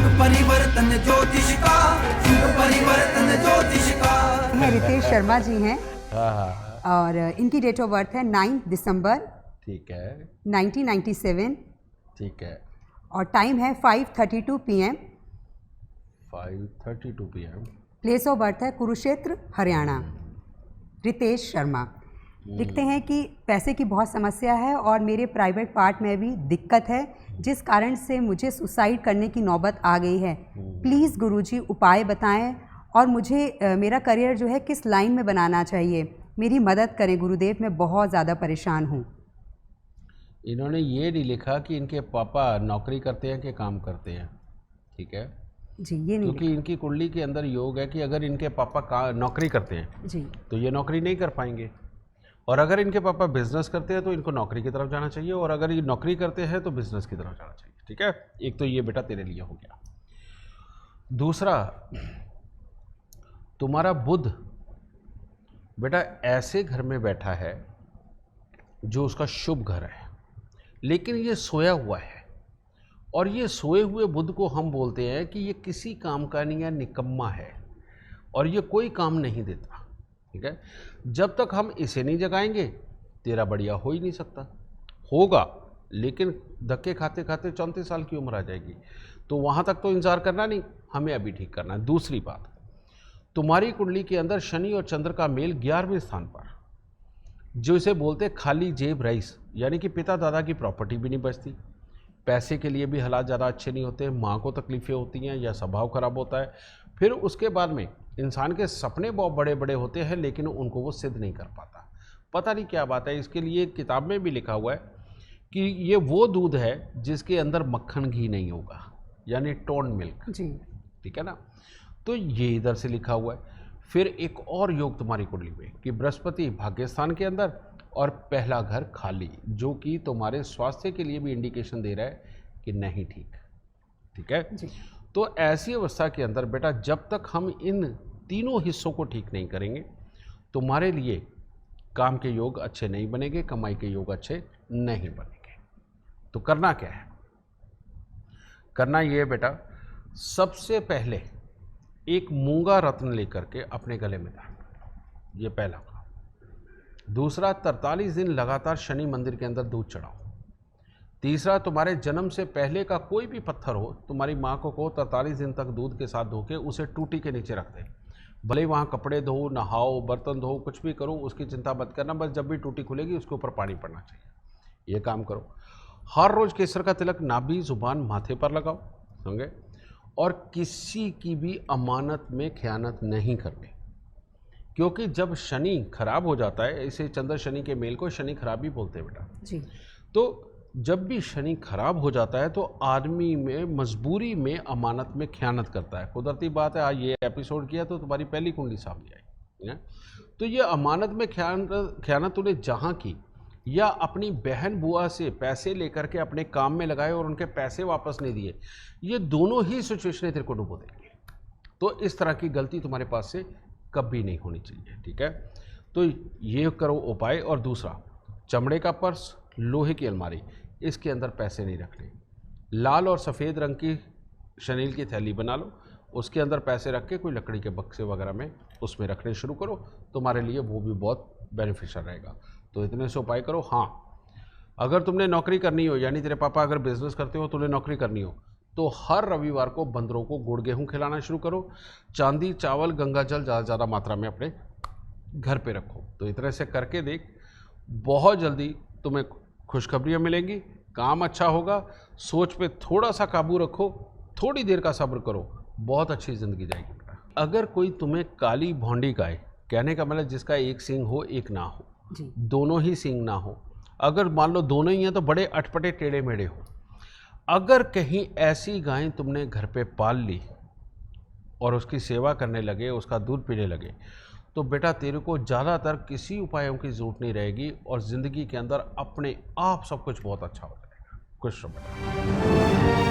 युग परिवर्तन ज्योतिष का, युग परिवर्तन ज्योतिष का। रितेश शर्मा जी हैं हाँ। और इनकी डेट ऑफ बर्थ है 9 दिसंबर ठीक है 1997 ठीक है। और टाइम है 5:32 PM। 5:32 PM। Place of birth है कुरुक्षेत्र, हरियाणा। रितेश शर्मा लिखते हैं कि पैसे की बहुत समस्या है और मेरे प्राइवेट पार्ट में भी दिक्कत है, जिस कारण से मुझे सुसाइड करने की नौबत आ गई है। प्लीज़ गुरुजी उपाय बताएं और मुझे मेरा करियर जो है किस लाइन में बनाना चाहिए, मेरी मदद करें गुरुदेव, मैं बहुत ज़्यादा परेशान हूँ। इन्होंने ये नहीं लिखा कि इनके पापा नौकरी करते हैं कि काम करते हैं, ठीक है जी, ये नहीं क्योंकि इनकी कुंडली के अंदर योग है कि अगर इनके पापा नौकरी करते हैं जी, तो ये नौकरी नहीं कर पाएंगे, और अगर इनके पापा बिजनेस करते हैं तो इनको नौकरी की तरफ जाना चाहिए, और अगर ये नौकरी करते हैं तो बिजनेस की तरफ जाना चाहिए, ठीक है। एक तो ये बेटा तेरे लिए हो गया। दूसरा, तुम्हारा बुध बेटा ऐसे घर में बैठा है जो उसका शुभ घर है, लेकिन ये सोया हुआ है, और ये सोए हुए बुध को हम बोलते हैं कि ये किसी काम का नहीं है, निकम्मा है, और ये कोई काम नहीं देता, ठीक है। जब तक हम इसे नहीं जगाएंगे तेरा बढ़िया हो ही नहीं सकता। होगा लेकिन धक्के खाते खाते 34 साल की उम्र आ जाएगी, तो वहाँ तक तो इंतज़ार करना नहीं, हमें अभी ठीक करना है। दूसरी बात, तुम्हारी कुंडली के अंदर शनि और चंद्र का मेल 11वें स्थान पर, जो इसे बोलते खाली जेब रईस, यानी कि पिता दादा की प्रॉपर्टी भी नहीं बचती, पैसे के लिए भी हालात ज़्यादा अच्छे नहीं होते, माँ को तकलीफ़ें होती हैं या स्वभाव खराब होता है। फिर उसके बाद में इंसान के सपने बहुत बड़े बड़े होते हैं लेकिन उनको वो सिद्ध नहीं कर पाता, पता नहीं क्या बात है। इसके लिए किताब में भी लिखा हुआ है कि ये वो दूध है जिसके अंदर मक्खन घी नहीं होगा, यानी टोन मिल्क जी, ठीक है ना। तो ये इधर से लिखा हुआ है। फिर एक और योग तुम्हारी कुंडली में कि बृहस्पति भाग्य स्थान के अंदर और पहला घर खाली, जो कि तुम्हारे स्वास्थ्य के लिए भी इंडिकेशन दे रहा है कि नहीं ठीक है जी। तो ऐसी अवस्था के अंदर बेटा जब तक हम इन तीनों हिस्सों को ठीक नहीं करेंगे तुम्हारे लिए काम के योग अच्छे नहीं बनेंगे, कमाई के योग अच्छे नहीं बनेंगे। तो करना क्या है? करना ये है बेटा, सबसे पहले एक मूंगा रत्न लेकर के अपने गले में डाल, ये पहला काम। दूसरा, 43 दिन लगातार शनि मंदिर के अंदर दूध चढ़ाओ। तीसरा, तुम्हारे जन्म से पहले का कोई भी पत्थर हो, तुम्हारी माँ को कहो 43 दिन तक दूध के साथ धो के उसे टूटी के नीचे रख दे। भले वहाँ कपड़े धो, नहाओ, बर्तन धो, कुछ भी करो, उसकी चिंता मत करना, बस जब भी टूटी खुलेगी उसके ऊपर पानी पड़ना चाहिए। ये काम करो। हर रोज़ केसर का तिलक नाभि, जुबान, माथे पर लगाओ, समझे। और किसी की भी अमानत में खयानत नहीं करनी, क्योंकि जब शनि खराब हो जाता है, इसे चंद्र शनि के मेल को शनि खराबी बोलते हैं बेटा जी। तो जब भी शनि खराब हो जाता है तो आदमी में मजबूरी में अमानत में खयानत करता है। कुदरती बात है, आज ये एपिसोड किया तो तुम्हारी पहली कुंडली सामने आई है। तो ये अमानत में खयानत तूने जहाँ की, या अपनी बहन बुआ से पैसे लेकर के अपने काम में लगाए और उनके पैसे वापस नहीं दिए, ये दोनों ही सिचुएशनें तेरे को डुबो देंगे। तो इस तरह की गलती तुम्हारे पास से कभी नहीं होनी चाहिए, ठीक है। तो ये करो उपाय। और दूसरा, चमड़े का पर्स, लोहे की अलमारी, इसके अंदर पैसे नहीं रखने। लाल और सफ़ेद रंग की शनील की थैली बना लो, उसके अंदर पैसे रख के कोई लकड़ी के बक्से वगैरह में उसमें रखने शुरू करो, तुम्हारे लिए वो भी बहुत बेनिफिशियल रहेगा। तो इतने से उपाय करो। हाँ, अगर तुमने नौकरी करनी हो, यानी तेरे पापा अगर बिजनेस करते हो, तुम्हें नौकरी करनी हो, तो हर रविवार को बंदरों को गुड़ गेहूँ खिलाना शुरू करो। चांदी, चावल, गंगा जल ज़्यादा मात्रा में अपने घर पे रखो। तो इतने से करके देख, बहुत जल्दी तुम्हें खुशखबरियाँ मिलेंगी, काम अच्छा होगा। सोच पे थोड़ा सा काबू रखो, थोड़ी देर का सब्र करो, बहुत अच्छी ज़िंदगी जाएगी बेटा। अगर कोई तुम्हें काली भौंडी गाय, कहने का मतलब जिसका एक सींग हो एक ना हो जी। दोनों ही सींग ना हो, अगर मान लो दोनों ही हैं तो बड़े अटपटे टेढ़े मेढ़े हो, अगर कहीं ऐसी गाय तुमने घर पे पाल ली और उसकी सेवा करने लगे, उसका दूध पीने लगे, तो बेटा तेरे को ज़्यादातर किसी उपायों की ज़रूरत नहीं रहेगी और ज़िंदगी के अंदर अपने आप सब कुछ बहुत अच्छा हो जाएगा। खुश रहो बेटा।